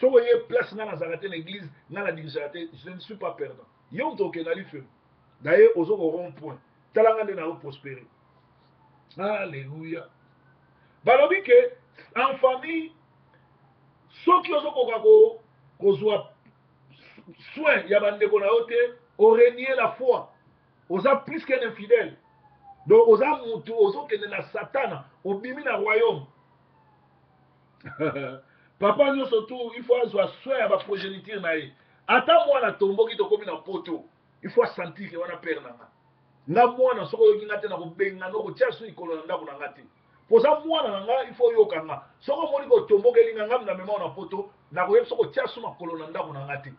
A: soko ye place nga nazalaka te na église nga na dirisaka te je ne suis pas perdant yo moto okenda lifelo daye ozoko rond point talanga nde nao prospérer alleluya balobi ke en famille soki ozokoka kozwa soin ya bandeko na yo te orenier la foi oza plus qu'un infidèle donc oza mutu ozokende na satana obimi na royaume papa nyonso tu il faut azwa soin ya baprogéniture na ye ata mwana tomboki tokomi na poto il faut asentir ke wana pere na nga mwana soki oyoki nga te na kobenga no kotia so likolo na ndako na nga te poza mwana na nga il faut oyoka nga soki omoni kotombokeli nga ngami na mema na poto nakoyebi soki otia so makolo na ndako na nga te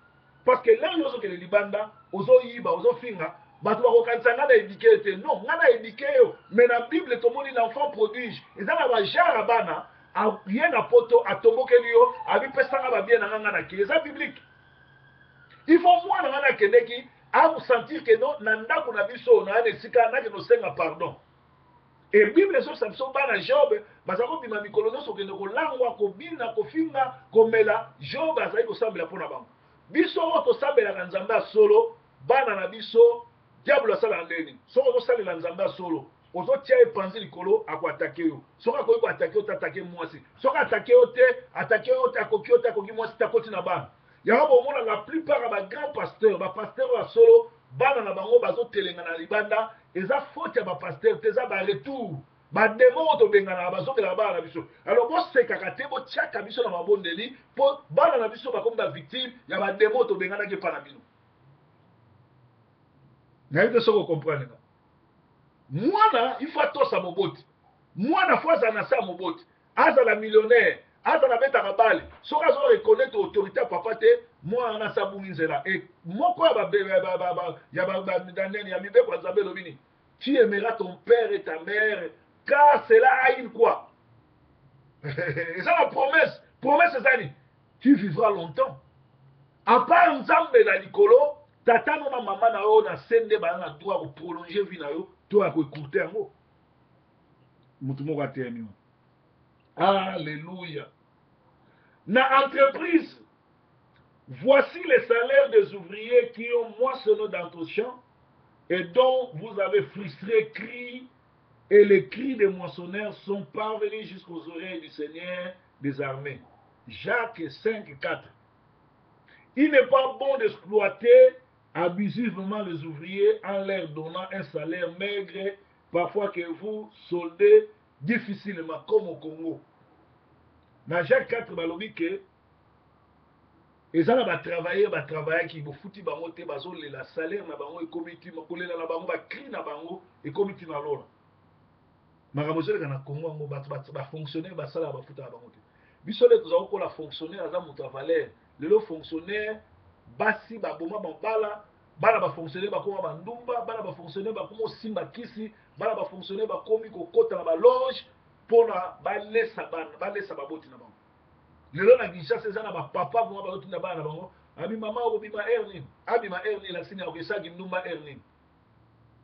A: parce que lelo ozokende libanda ozoyiba ozofinga bato bakokanisa nga na edike te non nga na edike yo mais na bible tomoni l'enfant prodige eza na bajara bana ye na poto atombokeli yo abipesanga babie na nga nga na kili eza biblique il faut mwana nga nakendeki akosentir ke no na ndako na biso na yana esika nakende osenga pardon e bible ezokisa biso bana job baza kobima mikolo nyonso okende kolangwa kobina kofinga komela job azali kosambela mpo na bango biso oyo tosambelaka nzambe ya solo bana na biso diable asalaka ndeni soki ozosalela nzambe ya solo ozotia epanzi likolo akoatake yo soki akoki koatake yo te atake mwasi soki atake yo te akoki mwasi te akoti na bana yango bomona la plupart ya bagrand pasteur bapaster oyo ya solo bana na bango bazotelenga na libanda eza faute ya bapaster te eza baretour bademo oyo tobenganaka bazokelaka bana na biso alors bosekaka te botiaka biso na mabondeli mpo bana na biso bakomi bavictime ya bademo oyo tobenganaki epa na bino nayebi te soki okomprendre nga mwana il faut atosa moboti mwana fo azala na se ya moboti azala millionnaire azala betaka bale soki azo reconnaître autorité ya papa te mwana na sabungi nzela e moko ya mibeko ya nzambe elobi nini tu aimeras ton père et ta mère car cela haïn quoi eza na promesse eza nini tu vivras longtemps à part nzambe na likolo tata no na mama na yo na se nde baa na droit koprolonger vie na yo to ya koecourte yango motu moko ateyemi alléluia na entreprise voici les salaires des ouvriers qui ont moissonné dans ton champ et dont vous avez frustré cris et les cris des moissonneurs sont parvenus jusqu'aux oreilles du Seigneur des armées. Jacques 5, 4. Il n'est pas bon d'exploiter abusivement les ouvriers en leur donnant un salaire maigre, parfois que vous soldez difficilement, comme au Congo. Dans Jacques 4, balobi que eza na batravailleur qui bofuti bango te bazolela salaire na bango ekomi ntina kolela na bango bakri na bango ekomi ntina lola makambo ezoleka na Congo yango bafonctionnaire basala bafutaka bango te biso le tozala kokola fonctionnaire aza moto ya valeur lelo fonctionnaire basi baboma mabala bana bafonctionnaire bakoma bandumba bana bafonctionnaire bakoma osimba kisi bana bafonctionnaire bakomi kokota na baloge mpona balesa baboti na bango lelo na Kinshasa eza na bapapa boma bazotinda bana na bango abi mama okobima air nini abima air nini asini akesaki ndumba air nini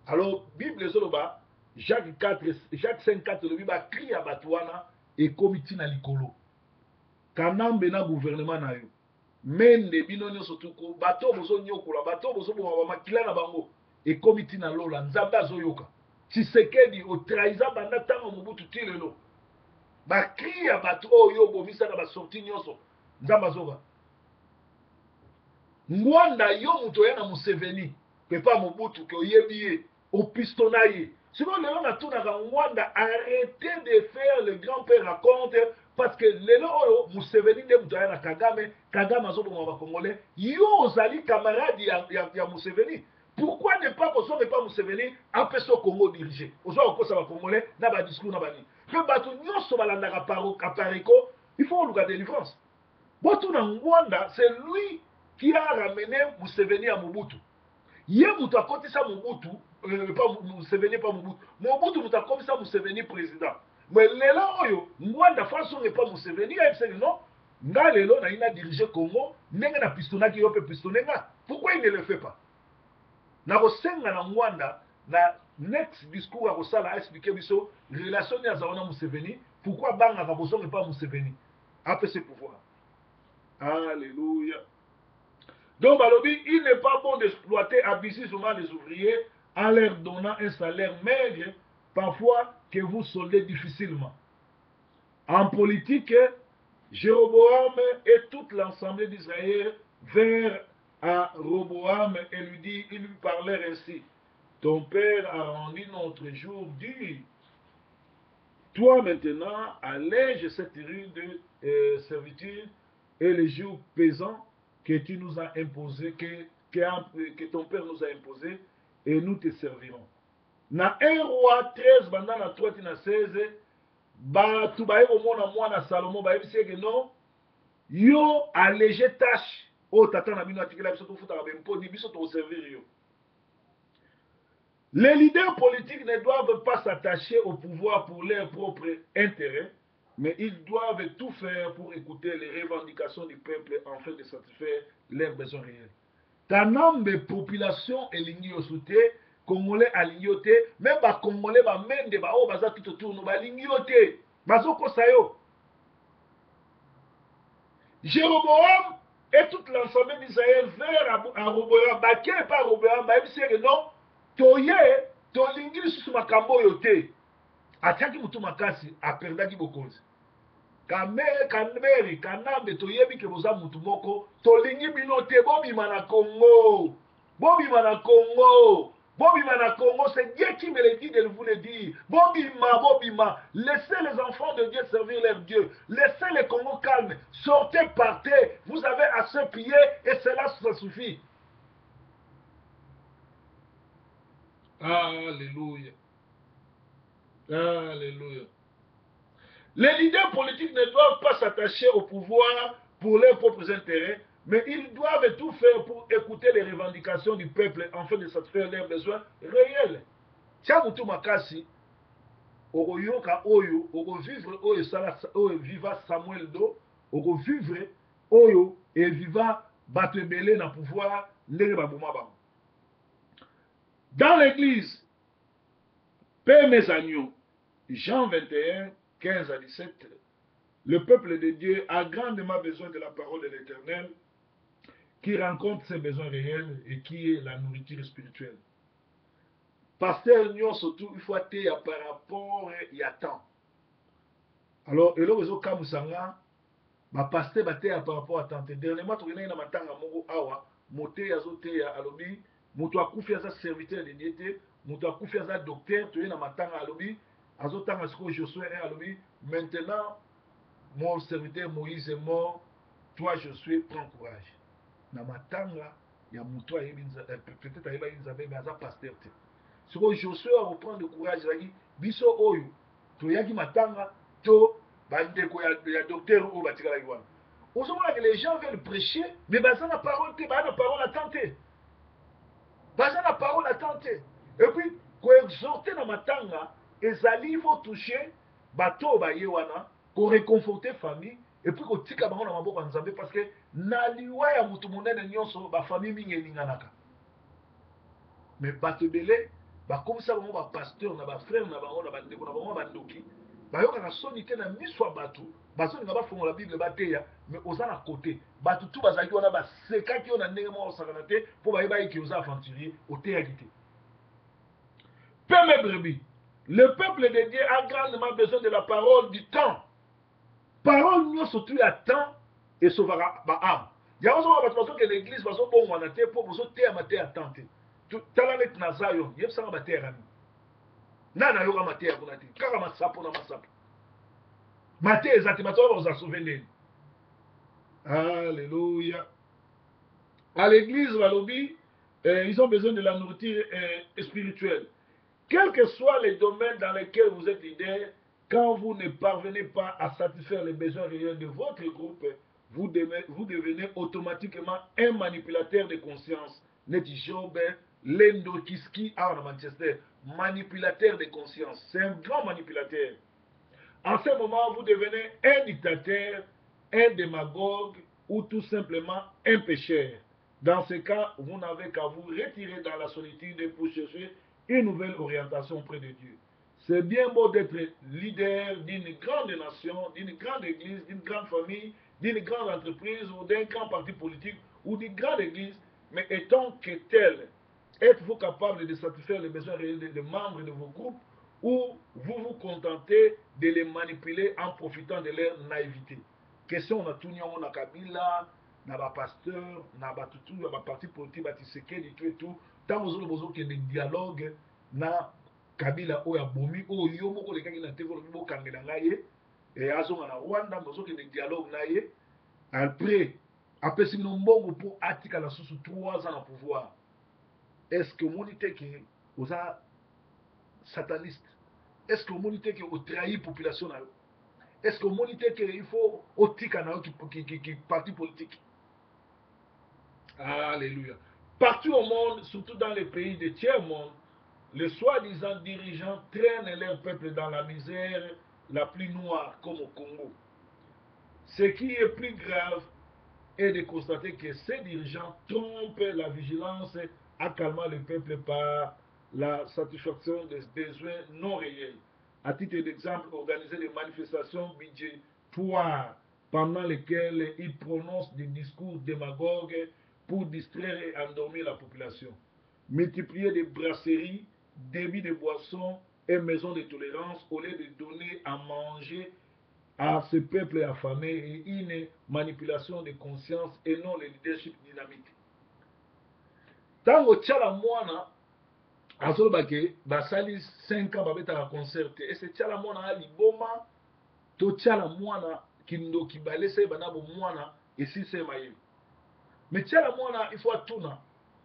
A: alors bible ezoloba Jacques 5:4 elobi bakri ya bato wana ekomi ntina likolo kanambe na gouvernement na yo mende bino nyonso tuku bato bozonyokola bato bozoboma bamakila na bango ekomi ntina lola nzambe azoyoka Tshisekedi otrahisa banda ntango mobutu ti lelo bakri ya bato oyo obomisaka basorti nyonso nzambe azoka ngwanda yo moto oya na Museveni pepa mobutu ke oyebi ye opistona ye sikoyo lelo natunaka ngwanda arrêtez de faire le grand-père raconte parce que lelo oyo Museveni nde moto aya na Kagame azoboma bakongolais yo ozali camarade ya Museveni pourquoi ne pas kozonga epa Museveni apesa Congo dirige ozwa kokosa bakongolais na badiscours na banini mpe bato nyonso balandaka apareko il faut oluka délivrance botuna ngwanda c'est lui qui a ramené Museveni à Mobutu ye moto akotisa Mobutu pas Museveni pas Mobutu moto akomisa Museveni président mais lelo oyo ngwanda façon n'est pas Museveni ayebisaki non nga lelo na ina diriger Congo ndenge na pistonaki yo mpe pistone nga pourquoi il ne le fait pas nakosenga na ngwanda na next discours akosala aexplike biso relation ya azala na Museveni pourquoi bangaka bozonga epa Museveni apesa pouvoir alléluia. Donc, balobi, il n'est pas bon d'exploiter abusivement les ouvriers en leur donnant un salaire maigre, parfois que vous soldez difficilement. En politique, Jéroboam et toute l'ensemble d'Israël vinrent à Roboam et ils lui parlèrent ainsi. Ton père a rendu notre jour dur. Toi maintenant, allège cette rude servitude et les jours pesants que tu nous as imposé, que ton père nous a imposé, et nous te servirons. Na 1 roi 13, banda na 3 na 16, batu baye komona mwana Salomo bayebisi ke non, yo alléger tâche o tata na bino atikela biso tofutaka bemponi biso to servir yo. Les leaders politiques ne doivent pas s'attacher au pouvoir pour leur propre intérêt, mais ils doivent tout faire pour écouter les revendications du peuple afin de satisfaire leurs besoins réels. Tanambe population elingi yosoute, Congolais alingi yote, même ba Congolais ba mende ba o baza tout autour no balingi yote, bazoko sayo. Jéroboam et tout l'ensemble d'Israël vers à Roboam, baké pas Roboam, ba ebisi que non, toye tolingi lisusu makambo oyo te. Atiaki mutu makasi aperdaki bokonzi. Kameri kanambe toyebi ke boza mutu moko tolingi bino te bobima na Congo. Bobima na Congo. Bobima na Congo, c'est Dieu qui me le dit de vous le dire. Bobima. Laissez les enfants de Dieu servir leur Dieu. Laissez le Congo calme. Sortez, partez. Vous avez assez pillé et cela, ça suffit. Alléluia. Alléluia. Les leaders politiques ne doivent pas s'attacher au pouvoir pour leurs propres intérêts, mais ils doivent tout faire pour écouter les revendications du peuple afin de satisfaire leurs besoins réels. Tiamutu makasi, okoyoka oyo, okovivre oyo sala oyo viva Samuel do, okovivre oyo et viva bato ebele na pouvoir ndenge baboma bango. Dans l'église, Père mes agneaux, Jean 21, 15 à 17, le peuple de Dieu a grandement besoin de la parole de l'Éternel qui rencontre ses besoins réels et qui est la nourriture spirituelle. Pasteur Nyon surtout, il faut être par rapport à temps. Alors, et là, vous avez kamusanga, ma pasteur bate par rapport à temps. Dernièrement, tu as matanga moko awa, moté azote alobi, moto akufi aza serviteur de Dieu, moto akufi aza docteur, tu es na matanga alobi, azotanga siko Josué alobi, maintenant mon serviteur Moïse est mort, toi je suis, prends courage. na matanga ya moto peut-être ayeba nzambe mais aza pasteur te. Siko Josué a reprendre le courage ezalaki biso oyo toyaki matanga to bandeko ya docteur oyo batikalaki wana. Ozomona que les gens veulent prêcher mais baza na parole te, baza na parole attente te. Baza na parole attente te. Et puis koexhorter na matanga ezali faut toucher bato baye wana ko réconforter famille et puis kotika bango na maboko ya Nzambe parce que na liwa ya mutu monene nyonso ba famille mingi elinganaka. Mais bato belé bakomisa bango ba pasteur na ba frère na bango na bandeko na bango bandoki bayokaka soni te na miso ya bato bazolinga bafongola bible bateya mais oza na côté bato tu bazalaki wana basekaki yo na ndenge moko osakana te mpo bayeba eki oza aventurier oteyaki te. Père mes brebis, le peuple de Dieu a grandement besoin de la parole du temps. Parole nyonso tu ya temps esauvera baâme. Yango ozomona bato bazoke l'église bazobongwana te mpo bozoteyama te ya temps te. Tala neti na Zion yebisanga bateyakami nani ayoka mateya kuna te kaka masapo na masapo mateya eza te bato wana bazasauve ndeni. Alléluia. À l'église balobi ils ont besoin de la nourriture spirituelle. Quels que soient les domaines dans lesquels vous êtes leader, quand vous ne parvenez pas à satisfaire les besoins réels de votre groupe, vous devenez automatiquement un manipulateur de conscience. Neti Job, Lendo Kiski, à Manchester, manipulateur de conscience. C'est un grand manipulateur. En ce moment, vous devenez un dictateur, un démagogue ou tout simplement un pécheur. Dans ce cas, vous n'avez qu'à vous retirer dans la solitude pour chercher une nouvelle orientation auprès de Dieu. C'est bien beau d'être leader d'une grande nation, d'une grande église, d'une grande famille, d'une grande entreprise ou d'un grand parti politique ou d'une grande église, mais étant que tel, êtes-vous capable de satisfaire les besoins réels des membres de vos groupes ou vous vous contentez de les manipuler en profitant de leur naïveté? Question on a tout on a Kabila, na ba pasteur, na ba tutu, na ba parti politique, ba Tshisekedi tout et tout. Tant vous avez des dialogues na Kabila oya bomi oyo moko lekaki na TV lo kangela ngaye et azonga na Rwanda vous avez des dialogues na ye après apesi bino mbongo pour atika la sous 3 ans na pouvoir. Est-ce que vous dites que vous êtes sataniste? Est-ce que vous dites que vous trahissez la population? Est-ce que vous dites qu'il faut otika na qui parti politique? Alléluia. Partout au monde, surtout dans les pays de tiers-monde, les soi-disant dirigeants traînent leur peuple dans la misère la plus noire, comme au Congo. Ce qui est plus grave est de constater que ces dirigeants trompent la vigilance en calmant le peuple par la satisfaction des besoins non réels. À titre d'exemple, organiser des manifestations budgétoires pendant lesquelles ils prononcent des discours démagogues pour distraire et endormir la population. Multiplier des brasseries, débits de boissons et maisons de tolérance au lieu de donner à manger à ce peuple affamé et une manipulation de conscience et non le leadership dynamique. Tango tchala mwana azolobake basali 5 ans babetaka concert te ese tchala mwana ali boma to tchala mwana kindoki balesa bana bo mwana esise maye. Mais tchala mwana il faut atuna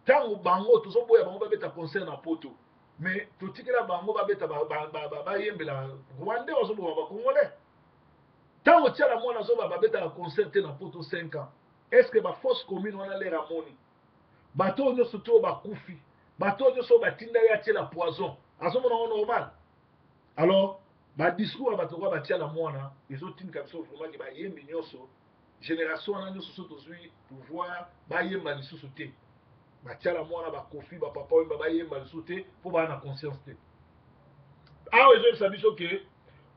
A: tango bango tozoboya bango babeta concert na poto mais totikela bango babeta bayembela Rwanda ozoboma ba Congolais. Tango tchala mwana zoba babeta concert te na poto 5 ans. Est-ce que ba force commune wana lera moni? Bato nyonso to bakufi. Bato nyonso batinda ya tchala poison. Azomona on normal. Alors, ba discours ya bato kwa batchala mwana, ezotinka biso vraiment ke bayembi nyonso. Génération wana nyonso so tozwi pouvoir bayemba lisusu te. Batchala mwana bakofi ba papa oyemba bayemba lisusu te po ba na conscience te. Awa ezo biso ke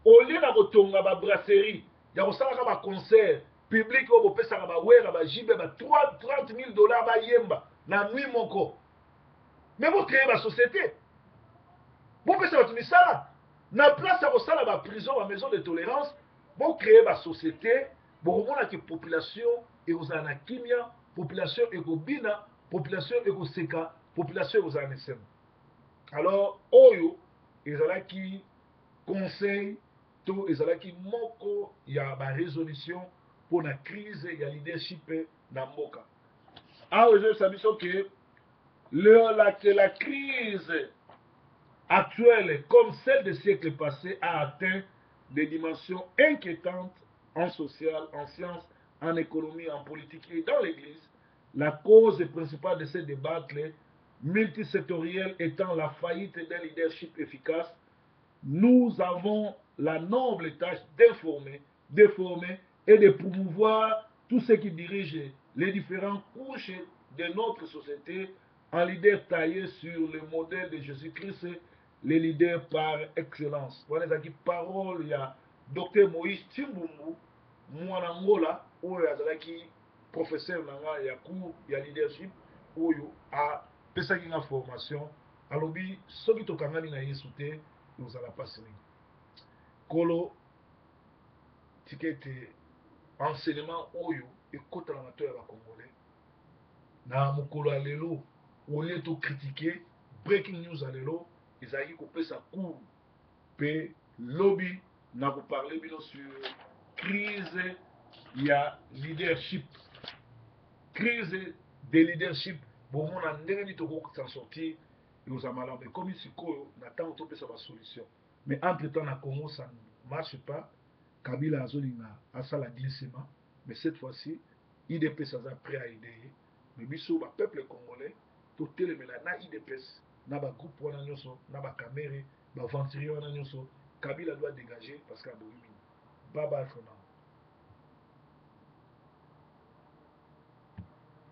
A: au lieu na kotonga ba brasserie ya kosalaka ba concert public oyo bopesaka bawera bajibe ba 30 000 $ bayemba na nuit moko. Mais vous créez la société. Vous faites ça misala. Na place à kosala ba prison, ba maison de tolérance, vous créez la société, vous remonez la population et vous en kimia, population ekobina, population ekoseka, population vous en esem. Alors, oyo ezalaki conseil to ezalaki moko ya ba résolution pour la crise ya leadership na mboka. Ah, je sais que la crise actuelle, comme celle des siècles passés, a atteint des dimensions inquiétantes en social, en sciences, en économie, en politique et dans l'Église. La cause principale de ces débats multisectoriels étant la faillite d'un leadership efficace, nous avons la noble tâche d'informer, de former et de promouvoir tous ceux qui dirigent les différentes couches de notre société en leaders taillés sur le modèle de Jésus-Christ, les leaders par excellence. Voilà qui parole, il y a Dr Moïse Timbumbu, mwana ngola, oyo azalaki professeur nanga ya cours ya leadership, oyo a pesaki nga formation, alobi soki tokangani na Yesu te, ozala pasi mingi. Kolo tikete enseignement oyo ekotala na to ya bakongolais na mokolo ya lelo olie tokritike breaking news ya lelo ezalaki kopesa cours mpe lobi na koparle bino sur crise ya leadership, crise de leadership bomona ndenge nini tokosan sortir ekozala malamu ekomi sikoyo na ntango topesa basolution mais entre temps na congo ça ne marche pas. Kabila azolinga asala glissement mais cette fois-ci idps aza prêt à aider mais biso bapeuple congolais totelemela na idps na bagroupe wana nyonso na bakamere baventurier wana nyonso kabila doit dégager parce que aboyi mingi baba alfona